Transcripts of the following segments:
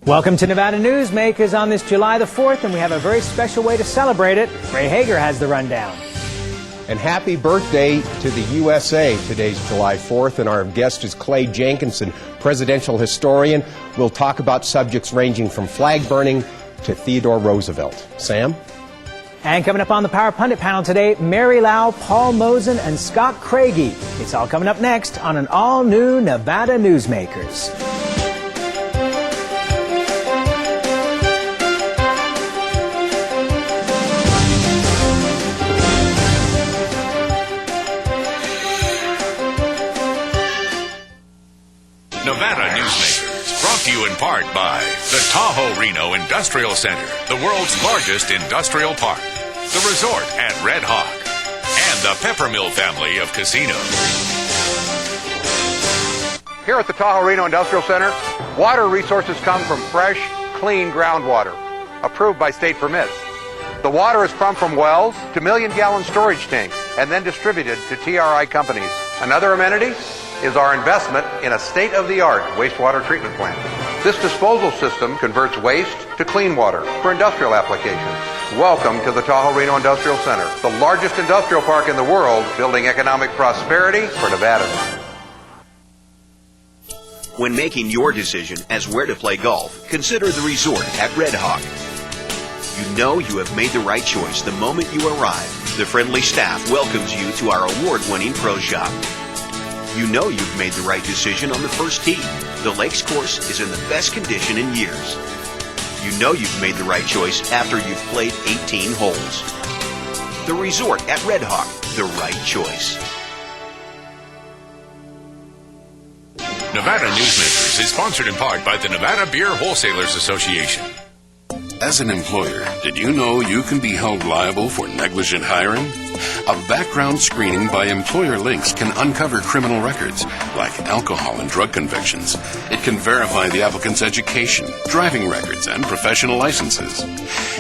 Welcome to Nevada Newsmakers on this July the 4th, and we have a very special way to celebrate it. Ray Hagar has the rundown. And happy birthday to the USA. Today's July 4th, and our guest is Clay Jenkinson, presidential historian. We'll talk about subjects ranging from flag burning to Theodore Roosevelt. Sam? And coming up on the Power Pundit panel today, Mary Lau, Paul Mozen, and Scott Craigie. It's all coming up next on an all-new Nevada Newsmakers. Nevada Newsmakers, brought to you in part by the Tahoe Reno Industrial Center, the world's largest industrial park, the resort at Red Hawk, and the Peppermill family of casinos. Here at the Tahoe Reno Industrial Center, water resources come from fresh, clean groundwater, approved by state permits. The water is pumped from wells to million-gallon storage tanks and then distributed to TRI companies. Another amenity is our investment in a state-of-the-art wastewater treatment plant. This disposal system converts waste to clean water for industrial applications. Welcome to the Tahoe Reno Industrial Center, the largest industrial park in the world, building economic prosperity for Nevada. When making your decision as where to play golf, consider the resort at Red Hawk. You know you have made the right choice the moment you arrive. The friendly staff welcomes you to our award-winning pro shop. You know you've made the right decision on the first tee. The Lakes course is in the best condition in years. You know you've made the right choice after you've played 18 holes. The resort at Red Hawk, the right choice. Nevada Newsmakers is sponsored in part by the Nevada Beer Wholesalers Association. As an employer, did you know you can be held liable for negligent hiring? A background screening by Employer Links can uncover criminal records, like alcohol and drug convictions. It can verify the applicant's education, driving records, and professional licenses.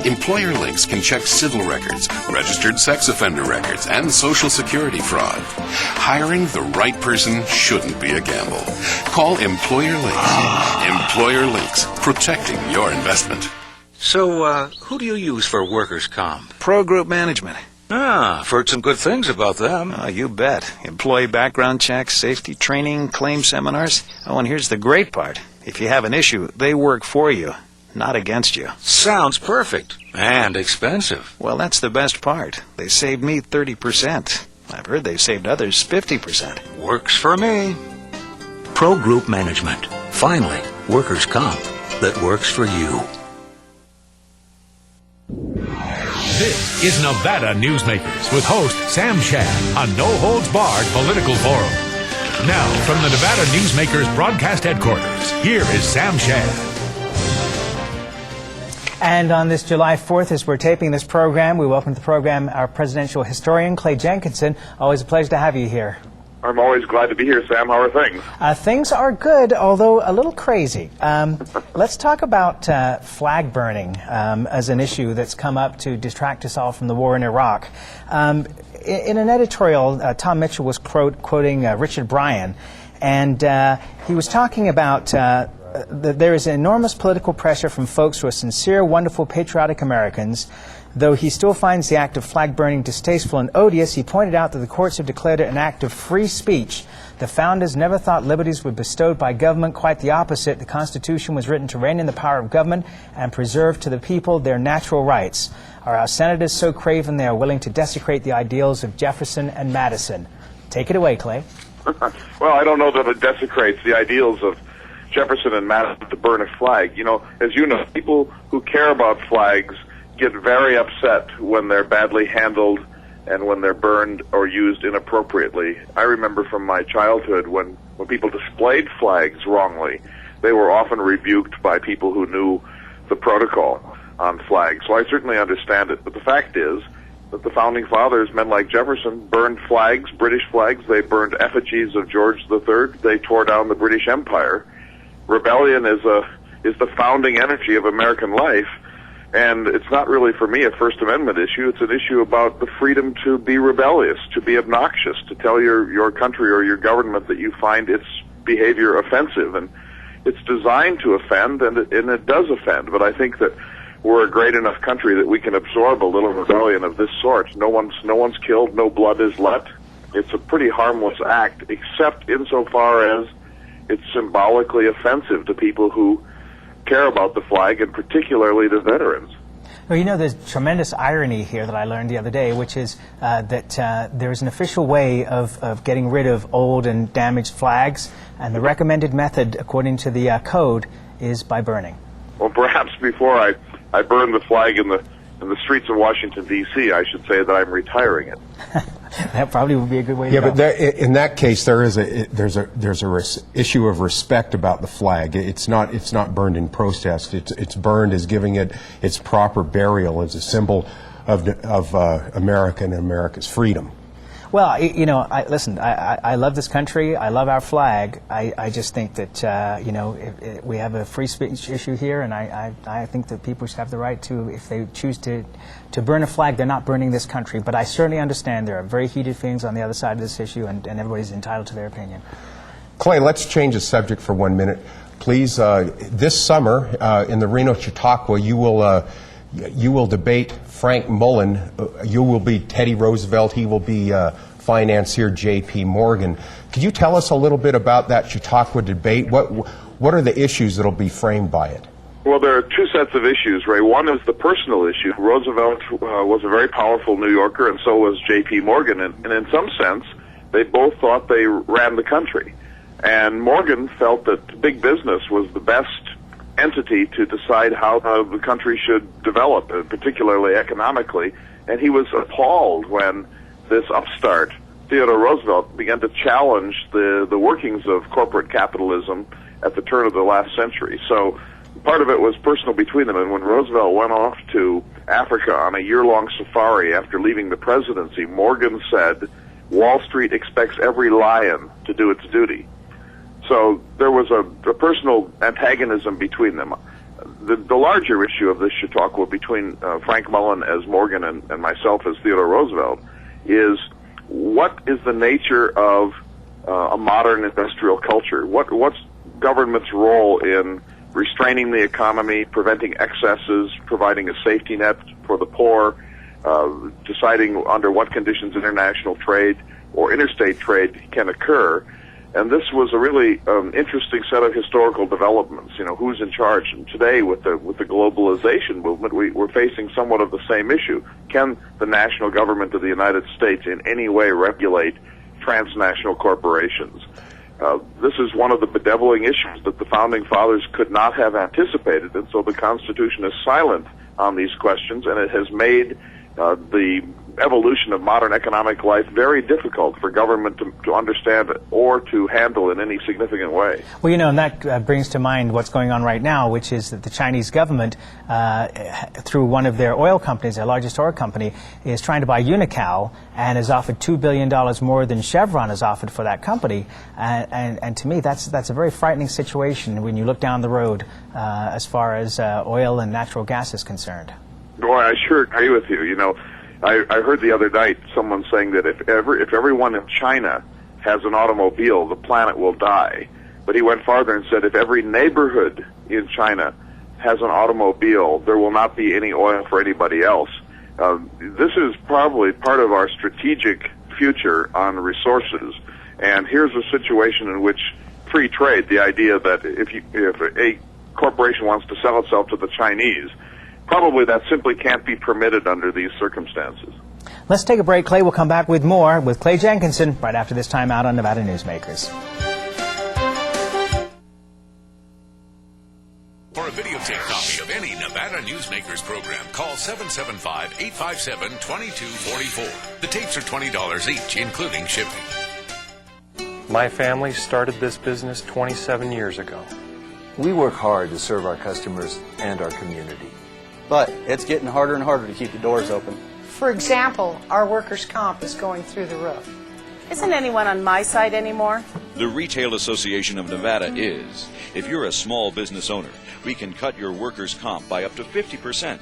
Employer Links can check civil records, registered sex offender records, and Social Security fraud. Hiring the right person shouldn't be a gamble. Call Employer Links. Employer Links, protecting your investment. So, who do you use for workers' comp? Pro Group Management. Ah, I've heard some good things about them. Oh, you bet. Employee background checks, safety training, claim seminars. Oh, and here's the great part. If you have an issue, they work for you, not against you. Sounds perfect. And expensive. Well, that's the best part. They saved me 30%. I've heard they've saved others 50%. Works for me. Pro Group Management. Finally, workers' comp that works for you. This is Nevada Newsmakers with host Sam Shad on No Holds Barred Political Forum. Now, from the Nevada Newsmakers broadcast headquarters, here is Sam Shad. And on this July 4th, as we're taping this program, we welcome to the program our presidential historian, Clay Jenkinson. Always a pleasure to have you here. I'm always glad to be here, Sam. How are things? Things are good, although a little crazy. Let's talk about flag burning as an issue that's come up to distract us all from the war in Iraq. In an editorial, Tom Mitchell was quoting Richard Bryan, and he was talking about there is enormous political pressure from folks who are sincere, wonderful, patriotic Americans. Though he still finds the act of flag burning distasteful and odious, he pointed out that the courts have declared it an act of free speech. The founders never thought liberties were bestowed by government. Quite the opposite. The Constitution was written to rein in the power of government and preserve to the people their natural rights. Are our senators so craven they are willing to desecrate the ideals of Jefferson and Madison? Take it away, Clay. Well, I don't know that it desecrates the ideals of Jefferson and Madison to burn a flag. You know, as you know, people who care about flags get very upset when they're badly handled and when they're burned or used inappropriately. I remember from my childhood when people displayed flags wrongly, they were often rebuked by people who knew the protocol on flags. So I certainly understand it. But the fact is that the Founding Fathers, men like Jefferson, burned flags, British flags. They burned effigies of George III. They tore down the British Empire. Rebellion is the founding energy of American life. And it's not really, for me, a First Amendment issue. It's an issue about the freedom to be rebellious, to be obnoxious, to tell your country or your government that you find its behavior offensive. And it's designed to offend, and it does offend. But I think that we're a great enough country that we can absorb a little rebellion of this sort. No one's killed, no blood is let. It's a pretty harmless act, except insofar as it's symbolically offensive to people who care about the flag, and particularly the veterans. Well, you know, there's tremendous irony here that I learned the other day, which is that there's an official way of getting rid of old and damaged flags, and the recommended method, according to the code, is by burning. Well, perhaps before I burn the flag in the streets of Washington, D.C., I should say that I'm retiring it. That probably would be a good way to go. Yeah, but in that case, there's a issue of respect about the flag. It's not burned in protest. It's burned as giving it its proper burial as a symbol of America and America's freedom. Well, you know, listen, I love this country. I love our flag. I just think that, you know, we have a free speech issue here, and I think that people should have the right to, if they choose to burn a flag, they're not burning this country. But I certainly understand there are very heated feelings on the other side of this issue, and everybody's entitled to their opinion. Clay, let's change the subject for 1 minute, please. This summer in the Reno Chautauqua, you will debate Frank Mullen. You will be Teddy Roosevelt. He will be financier J.P. Morgan. Could you tell us a little bit about that Chautauqua debate? What are the issues that will be framed by it? Well, there are two sets of issues, Ray. One is the personal issue. Roosevelt was a very powerful New Yorker, and so was J.P. Morgan. And in some sense, they both thought they ran the country. And Morgan felt that big business was the best entity to decide how the country should develop, particularly economically. And he was appalled when this upstart, Theodore Roosevelt, began to challenge the workings of corporate capitalism at the turn of the last century. So part of it was personal between them. And when Roosevelt went off to Africa on a year-long safari after leaving the presidency, Morgan said, "Wall Street expects every lion to do its duty." So there was a personal antagonism between them. The larger issue of this Chautauqua between Frank Mullen as Morgan and myself as Theodore Roosevelt is, what is the nature of a modern industrial culture? What's government's role in restraining the economy, preventing excesses, providing a safety net for the poor, deciding under what conditions international trade or interstate trade can occur? And this was a really interesting set of historical developments. You know, who's in charge? And today, with the globalization movement, we're facing somewhat of the same issue. Can the national government of the United States in any way regulate transnational corporations? This is one of the bedeviling issues that the Founding Fathers could not have anticipated, and so the Constitution is silent on these questions, and it has made the evolution of modern economic life very difficult for government to understand or to handle in any significant way. Well, you know, and that brings to mind what's going on right now, which is that the Chinese government, through one of their oil companies, their largest oil company, is trying to buy Unocal and has offered $2 billion more than Chevron has offered for that company. And to me, that's a very frightening situation when you look down the road as far as oil and natural gas is concerned. Boy, I sure agree with you. You know, I heard the other night someone saying that if everyone in China has an automobile, the planet will die. But he went farther and said if every neighborhood in China has an automobile, there will not be any oil for anybody else. This is probably part of our strategic future on resources. And here's a situation in which free trade, the idea that if a corporation wants to sell itself to the Chinese, probably that simply can't be permitted under these circumstances. Let's take a break, Clay. We'll come back with more with Clay Jenkinson right after this time out on Nevada Newsmakers. For a videotape copy of any Nevada Newsmakers program, call 775-857-2244. The tapes are $20 each, including shipping. My family started this business 27 years ago. We work hard to serve our customers and our community. But it's getting harder and harder to keep the doors open. For example, our workers' comp is going through the roof. Isn't anyone on my side anymore? The Retail Association of Nevada is. If you're a small business owner, we can cut your workers' comp by up to 50%,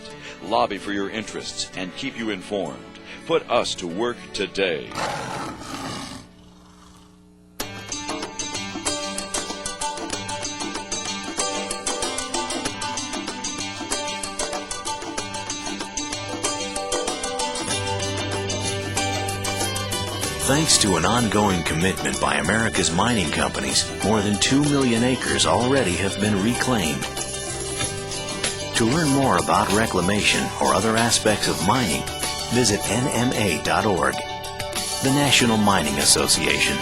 lobby for your interests, and keep you informed. Put us to work today. Thanks to an ongoing commitment by America's mining companies, more than 2 million acres already have been reclaimed. To learn more about reclamation or other aspects of mining, visit nma.org. The National Mining Association.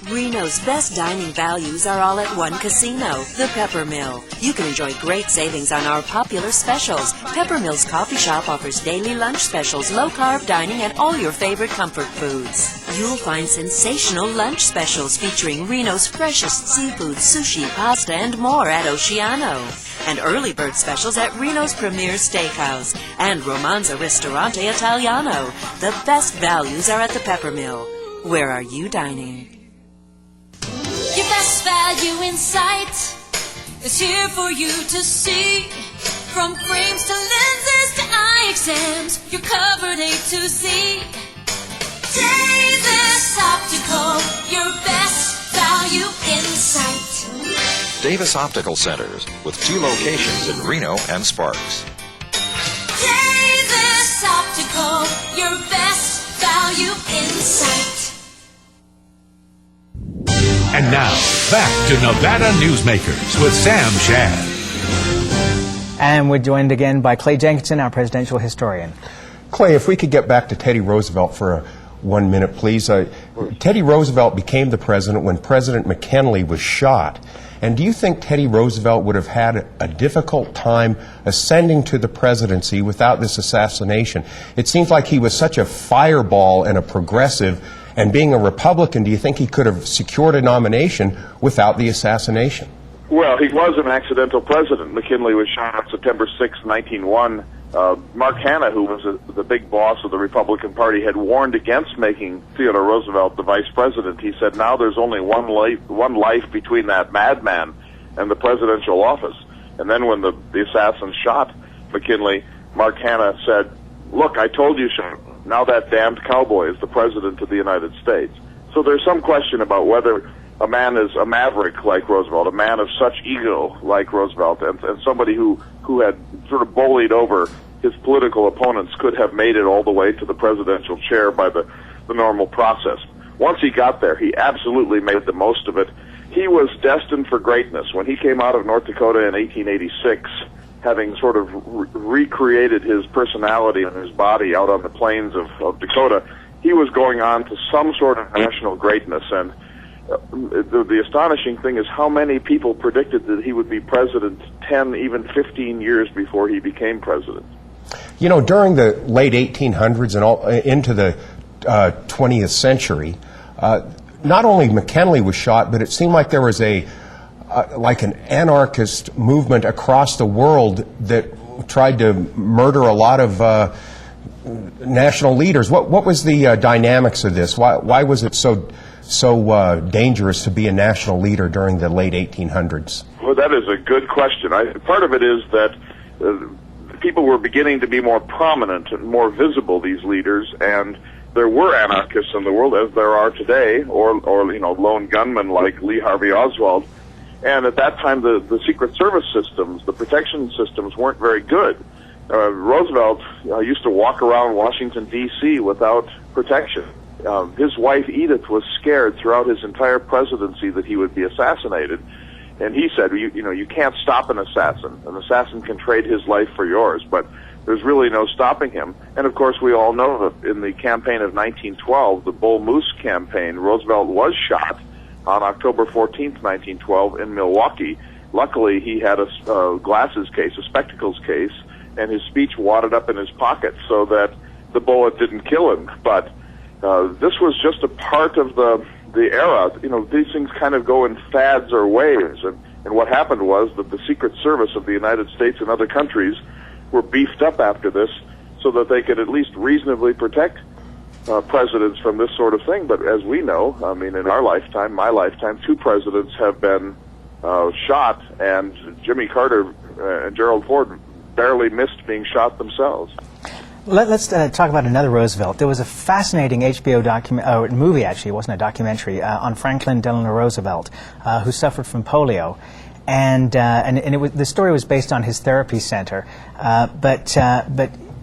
Reno's best dining values are all at one casino, the Pepper Mill. You can enjoy great savings on our popular specials. Pepper Mill's coffee shop offers daily lunch specials, low-carb dining, and all your favorite comfort foods. You'll find sensational lunch specials featuring Reno's freshest seafood, sushi, pasta, and more at Oceano. And early bird specials at Reno's Premier Steakhouse and Romanza Ristorante Italiano. The best values are at the Pepper Mill. Where are you dining? Your best value in sight is here for you to see. From frames to lenses to eye exams, you're covered A to Z. Davis Optical, your best value in sight. Davis Optical Centers, with 2 locations in Reno and Sparks. Davis Optical, your best value in sight. And now, back to Nevada Newsmakers with Sam Shad. And we're joined again by Clay Jenkinson, our presidential historian. Clay, if we could get back to Teddy Roosevelt for 1 minute, please. Teddy Roosevelt became the president when President McKinley was shot. And do you think Teddy Roosevelt would have had a difficult time ascending to the presidency without this assassination? It seems like he was such a fireball and a progressive. And being a Republican, do you think he could have secured a nomination without the assassination? Well, he was an accidental president. McKinley was shot on September 6, 1901. Mark Hanna, who was the big boss of the Republican Party, had warned against making Theodore Roosevelt the vice president. He said, now there's only one life between that madman and the presidential office. And then when the assassin shot McKinley, Mark Hanna said, look, I told you so. Now that damned cowboy is the president of the United States. So there's some question about whether a man is a maverick like Roosevelt, a man of such ego like Roosevelt, and somebody who had sort of bullied over his political opponents could have made it all the way to the presidential chair by the normal process. Once he got there, he absolutely made the most of it. He was destined for greatness. When he came out of North Dakota in 1886, having sort of recreated his personality and his body out on the plains of Dakota, he was going on to some sort of national greatness. And the astonishing thing is how many people predicted that he would be president 10, even 15 years before he became president. You know, during the late 1800s and all into the 20th century, not only McKinley was shot, but it seemed like there was like an anarchist movement across the world that tried to murder a lot of national leaders. What was the dynamics of this? Why was it so dangerous to be a national leader during the late 1800s? Well, that is a good question. Part of it is that people were beginning to be more prominent and more visible, these leaders, and there were anarchists in the world, as there are today, or lone gunmen like Lee Harvey Oswald. And at that time, the Secret Service systems, the protection systems, weren't very good. Roosevelt used to walk around Washington, D.C. without protection. His wife, Edith, was scared throughout his entire presidency that he would be assassinated. And he said, you can't stop an assassin. An assassin can trade his life for yours, but there's really no stopping him. And, of course, we all know that in the campaign of 1912, the Bull Moose campaign, Roosevelt was shot on October 14th, 1912, in Milwaukee. Luckily, he had a glasses case, a spectacles case, and his speech wadded up in his pocket so that the bullet didn't kill him. But this was just a part of the era. These things kind of go in fads or waves. And what happened was that the Secret Service of the United States and other countries were beefed up after this so that they could at least reasonably protect presidents from this sort of thing. But as we know, in our lifetime, my lifetime, 2 presidents have been shot, and Jimmy Carter and Gerald Ford barely missed being shot themselves. Let's talk about another Roosevelt. There was a fascinating HBO movie, actually, it wasn't a documentary, on Franklin Delano Roosevelt, who suffered from polio. And the story was based on his therapy center. But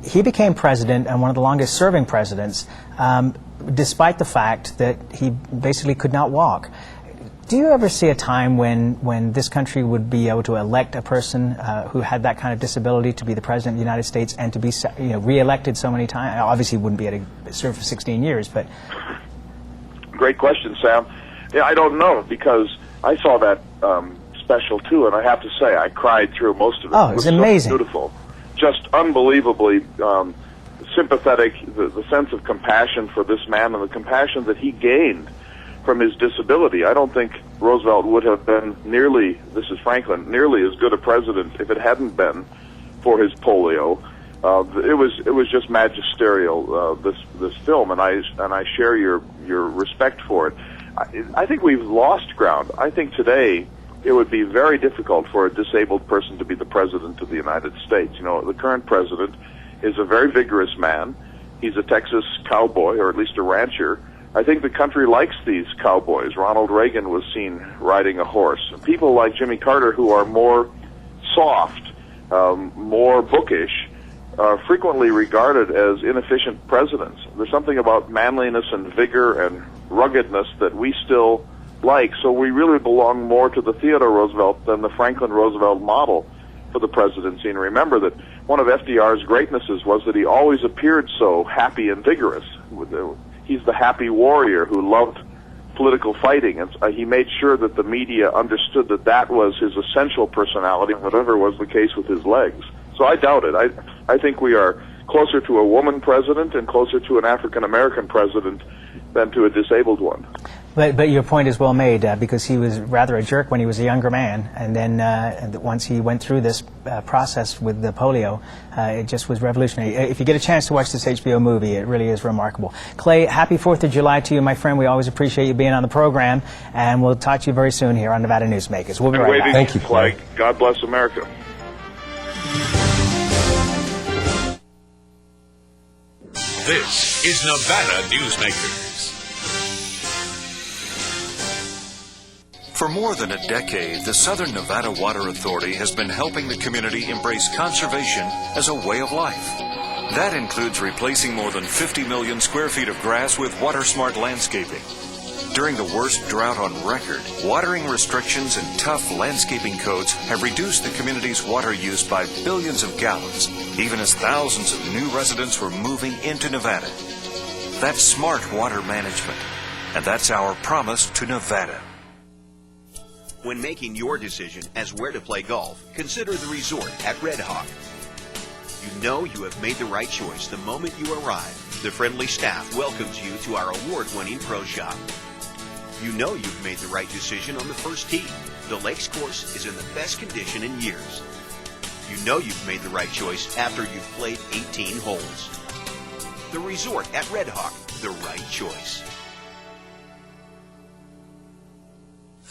he became president and one of the longest serving presidents, despite the fact that he basically could not walk. Do you ever see a time when this country would be able to elect a person who had that kind of disability to be the president of the United States and to be re-elected so many times? Obviously, he wouldn't be able to serve for 16 years, but... Great question, Sam. Yeah, I don't know, because I saw that special, too, and I have to say, I cried through most of it. Oh, it was amazing. So beautiful. Just unbelievably sympathetic, the sense of compassion for this man and the compassion that he gained from his disability. I don't think Roosevelt would have been nearly, this is Franklin, nearly as good a president if it hadn't been for his polio. It was just magisterial, this film, and I share your respect for it. I think we've lost ground. I think today it would be very difficult for a disabled person to be the president of the United States. You know, the current president is a very vigorous man. He's a Texas cowboy, or at least a rancher. I think the country likes these cowboys. Ronald Reagan was seen riding a horse. People like Jimmy Carter, who are more soft, more bookish, are frequently regarded as inefficient presidents. There's something about manliness and vigor and ruggedness that we still like, so we really belong more to the Theodore Roosevelt than the Franklin Roosevelt model for the presidency. And remember that one of FDR's greatnesses was that he always appeared so happy and vigorous. He's the happy warrior who loved political fighting, and he made sure that the media understood that that was his essential personality, whatever was the case with his legs. So I doubt it. I think we are closer to a woman president and closer to an African-American president than to a disabled one. But your point is well made, because he was rather a jerk when he was a younger man, and then once he went through this process with the polio, it just was revolutionary. If you get a chance to watch this HBO movie, it really is remarkable. Clay, happy 4th of July to you, my friend. We always appreciate you being on the program, and we'll talk to you very soon here on Nevada Newsmakers. We'll be right back. Thank you, Clay. God bless America. This is Nevada Newsmakers. For more than a decade, the Southern Nevada Water Authority has been helping the community embrace conservation as a way of life. That includes replacing more than 50 million square feet of grass with water-smart landscaping. During the worst drought on record, watering restrictions and tough landscaping codes have reduced the community's water use by billions of gallons, even as thousands of new residents were moving into Nevada. That's smart water management, and that's our promise to Nevada. When making your decision as where to play golf, consider the resort at Red Hawk. You know you have made the right choice the moment you arrive. The friendly staff welcomes you to our award-winning pro shop. You know you've made the right decision on the first tee. The Lakes course is in the best condition in years. You know you've made the right choice after you've played 18 holes. The resort at Red Hawk, the right choice.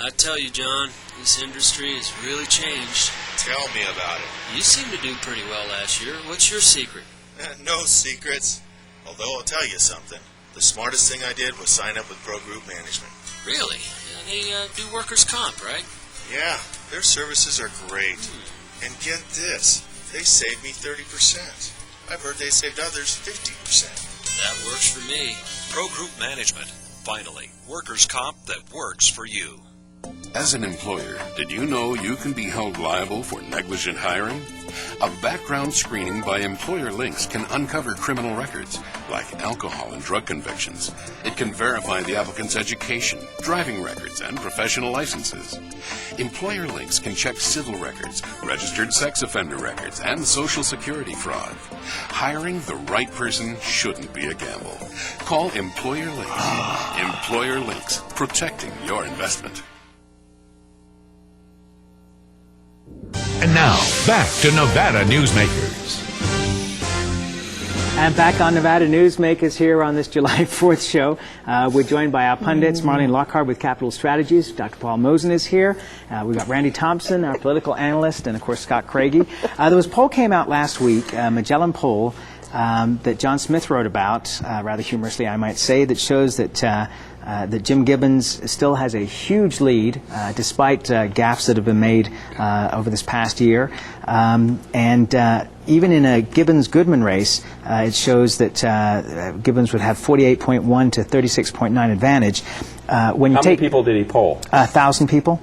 I tell you, John, this industry has really changed. Tell me about it. You seem to do pretty well last year. What's your secret? No secrets. Although I'll tell you something. The smartest thing I did was sign up with Pro Group Management. Really? They do workers' comp, right? Yeah, their services are great. And get this, they saved me 30%. I've heard they saved others 50%. That works for me. Pro Group Management. Finally, workers' comp that works for you. As an employer, did you know you can be held liable for negligent hiring? A background screening by Employer Links can uncover criminal records, like alcohol and drug convictions. It can verify the applicant's education, driving records, and professional licenses. Employer Links can check civil records, registered sex offender records, and Social Security fraud. Hiring the right person shouldn't be a gamble. Call Employer Links. Employer Links, protecting your investment. And now, back to Nevada Newsmakers. And back on Nevada Newsmakers here on this July 4th show. We're joined by our pundits, Marlene and Lockard with Capital Strategies. Dr. Paul Mozen is here. We've got Randi Thompson, our political analyst, and, of course, Scott Craigie. There was a poll came out last week, a Magellan poll, that John Smith wrote about, rather humorously, I might say, that shows that that Jim Gibbons still has a huge lead, despite gaffes that have been made over this past year. Even in a Gibbons-Goodman race, it shows that Gibbons would have 48.1 to 36.9 advantage. How many people did he poll? 1,000 people.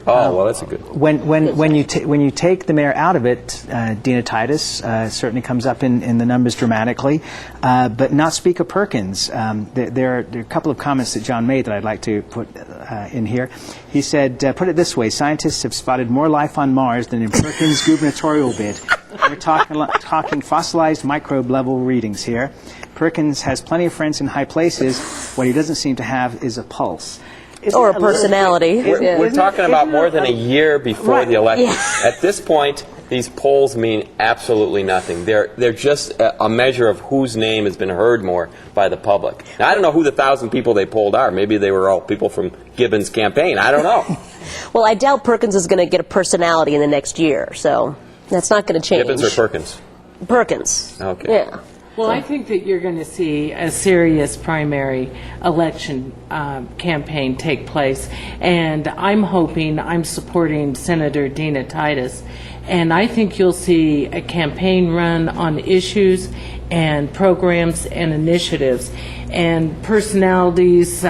Oh, well, that's a good. When you take the mayor out of it, Dina Titus certainly comes up in the numbers dramatically, but not Speaker Perkins. There are a couple of comments that John made that I'd like to put in here. He said, put it this way, scientists have spotted more life on Mars than in Perkins' gubernatorial bid. We're talking fossilized microbe level readings here. Perkins has plenty of friends in high places. What he doesn't seem to have is a pulse. Or a personality. We're talking about more than a year before the election. Yeah. At this point, these polls mean absolutely nothing. They're just a measure of whose name has been heard more by the public. Now, I don't know who the 1,000 people they polled are. Maybe they were all people from Gibbons' campaign. I don't know. Well, I doubt Perkins is going to get a personality in the next year, so that's not going to change. Gibbons or Perkins? Perkins. Okay. Yeah. Well, I think that you're going to see a serious primary election campaign take place, and I'm supporting Senator Dina Titus, and I think you'll see a campaign run on issues and programs and initiatives, and personalities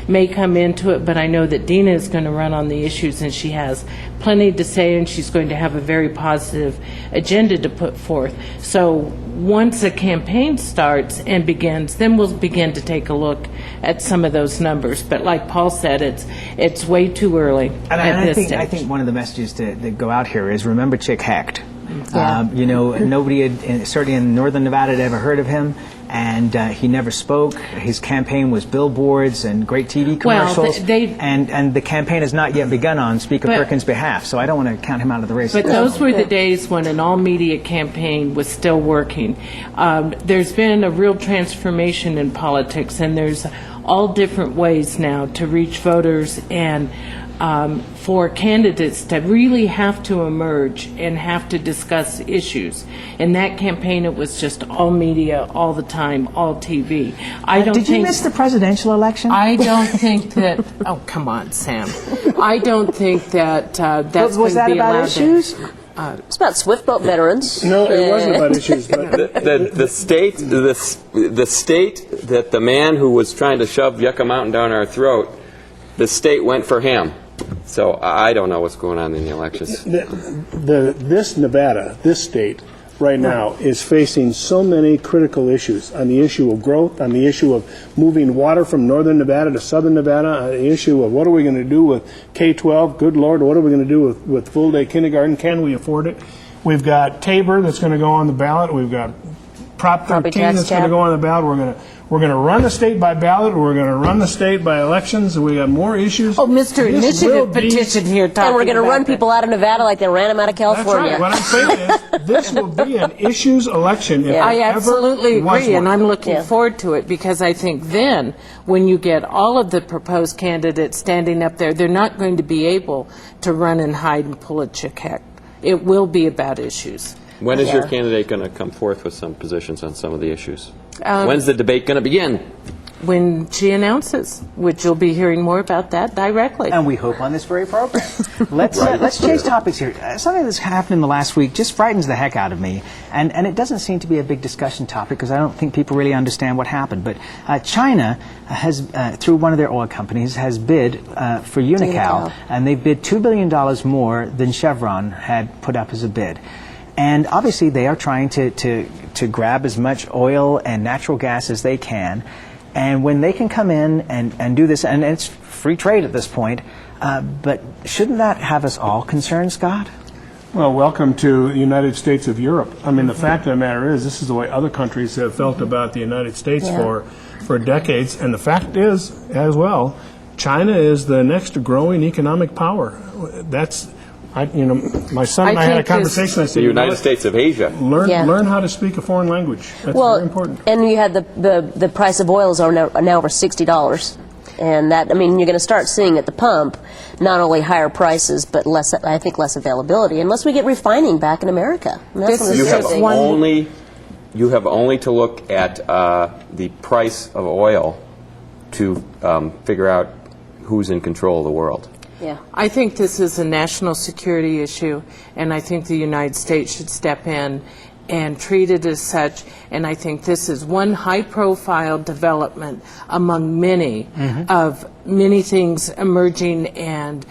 may come into it, but I know that Dina is going to run on the issues, and she has plenty to say, and she's going to have a very positive agenda to put forth. So once a campaign starts and begins, then we'll begin to take a look at some of those numbers. But like Paul said, it's way too early at this stage. I think one of the messages that go out here is remember Chick Hecht. Yeah. Nobody had, certainly in northern Nevada, had ever heard of him, and he never spoke. His campaign was billboards and great TV commercials, and the campaign has not yet begun on Speaker Perkins' behalf, so I don't want to count him out of the race. But those were the days when an all-media campaign was still working. There's been a real transformation in politics, and there's all different ways now to reach voters and for candidates to really have to emerge and have to discuss issues. In that campaign, it was just all media, all the time, all TV. Did you miss the presidential election? I don't think that. Oh, come on, Sam. I don't think that that's was that about issues? It's about Swift Boat veterans. No, it wasn't about issues. But the state that the man who was trying to shove Yucca Mountain down our throat, the state went for him. So I don't know what's going on in the elections. This Nevada, this state, right now, is facing so many critical issues on the issue of growth, on the issue of moving water from northern Nevada to southern Nevada, on the issue of what are we going to do with K-12, good Lord, what are we going to do with full-day kindergarten, can we afford it? We've got Tabor that's going to go on the ballot, we've got Prop 13 that's going to go on the ballot, we're going to run the state by ballot. We're going to run the state by elections. We got more issues. Oh, Mr. Initiative petition here talking And we're going to run about people out of Nevada like they ran them out of California. That's right. What I'm saying is this will be an issues election. If I it absolutely ever was agree, and one. I'm looking forward to it, because I think then, when you get all of the proposed candidates standing up there, they're not going to be able to run and hide and pull a Chick Hecht. It will be about issues. When is your candidate going to come forth with some positions on some of the issues? When's the debate going to begin? When she announces, which you'll be hearing more about that directly. And we hope on this very program. Let's change topics here. Something that's happened in the last week just frightens the heck out of me, and it doesn't seem to be a big discussion topic because I don't think people really understand what happened. But China has, through one of their oil companies, has bid for Unocal, and they bid $2 billion more than Chevron had put up as a bid. And obviously they are trying to grab as much oil and natural gas as they can. And when they can come in and do this, and it's free trade at this point, but shouldn't that have us all concerned, Scott? Well, welcome to the United States of Europe. I mean, the fact of the matter is, this is the way other countries have felt about the United States for decades. And the fact is, as well, China is the next growing economic power. That's... my son and I had a conversation. I said, the United States of Asia. Learn how to speak a foreign language. That's very important. And you had the price of oils are now over $60, and that, I mean, you're going to start seeing at the pump not only higher prices but less availability, unless we get refining back in America. And that's you have only to look at the price of oil to figure out who's in control of the world. Yeah. I think this is a national security issue, and I think the United States should step in and treat it as such. And I think this is one high-profile development among many of many things emerging and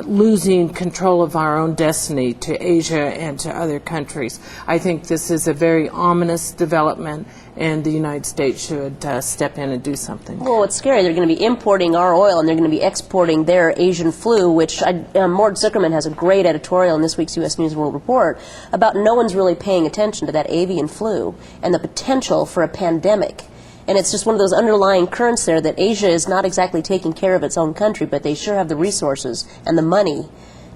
losing control of our own destiny to Asia and to other countries. I think this is a very ominous development, and the United States should step in and do something. Well, it's scary. They're going to be importing our oil, and they're going to be exporting their Asian flu, which Mort Zuckerman has a great editorial in this week's U.S. News and World Report about no one's really paying attention to that avian flu and the potential for a pandemic. And it's just one of those underlying currents there that Asia is not exactly taking care of its own country, but they sure have the resources and the money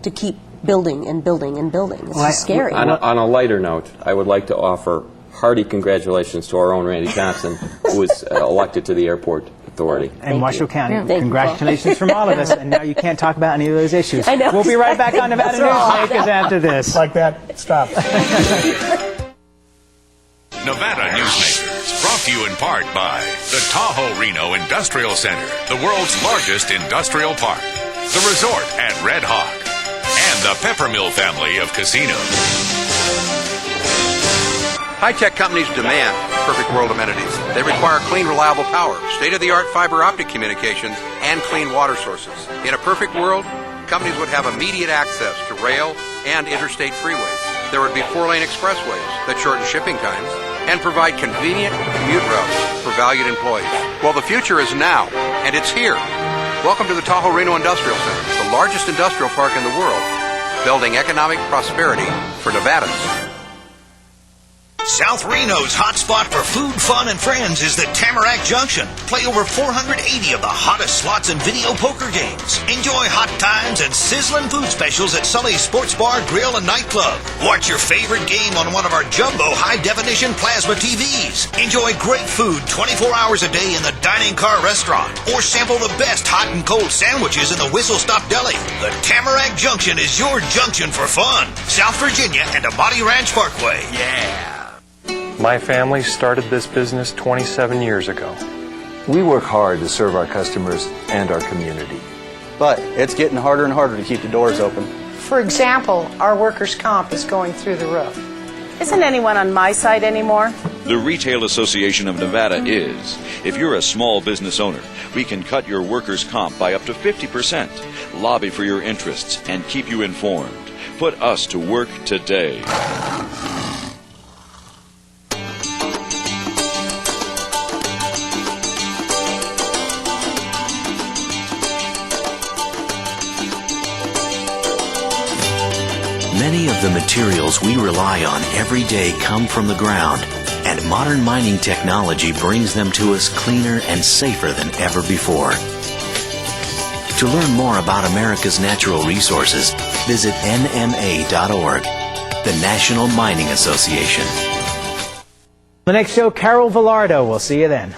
to keep building and building and building. It's just scary. On a lighter note, I would like to offer hearty congratulations to our own Randi Thompson, who was elected to the airport authority. And Washoe County. Yeah. Congratulations from all of us. And now you can't talk about any of those issues. I know. We'll be right back on Nevada Newsmakers after this. Like that. Stop. Nevada Newsmakers, brought to you in part by the Tahoe Reno Industrial Center, the world's largest industrial park, the resort at Red Hawk, and the Peppermill family of casinos. High-tech companies demand perfect world amenities. They require clean, reliable power, state-of-the-art fiber optic communications, and clean water sources. In a perfect world, companies would have immediate access to rail and interstate freeways. There would be 4-lane expressways that shorten shipping times and provide convenient commute routes for valued employees. Well, the future is now, and it's here. Welcome to the Tahoe Reno Industrial Center, the largest industrial park in the world, building economic prosperity for Nevadans. South Reno's hotspot for food, fun, and friends is the Tamarack Junction. Play over 480 of the hottest slots and video poker games. Enjoy hot times and sizzling food specials at Sully's Sports Bar, Grill, and Nightclub. Watch your favorite game on one of our jumbo high-definition plasma TVs. Enjoy great food 24 hours a day in the Dining Car Restaurant. Or sample the best hot and cold sandwiches in the Whistle Stop Deli. The Tamarack Junction is your junction for fun. South Virginia and Amati Ranch Parkway. Yeah. My family started this business 27 years ago. We work hard to serve our customers and our community. But it's getting harder and harder to keep the doors open. For example, our workers' comp is going through the roof. Isn't anyone on my side anymore? The Retail Association of Nevada is. If you're a small business owner, we can cut your workers' comp by up to 50%, lobby for your interests, and keep you informed. Put us to work today. Many of the materials we rely on every day come from the ground, and modern mining technology brings them to us cleaner and safer than ever before. To learn more about America's natural resources, visit nma.org, the National Mining Association. The next show, Carol Villardo. We'll see you then.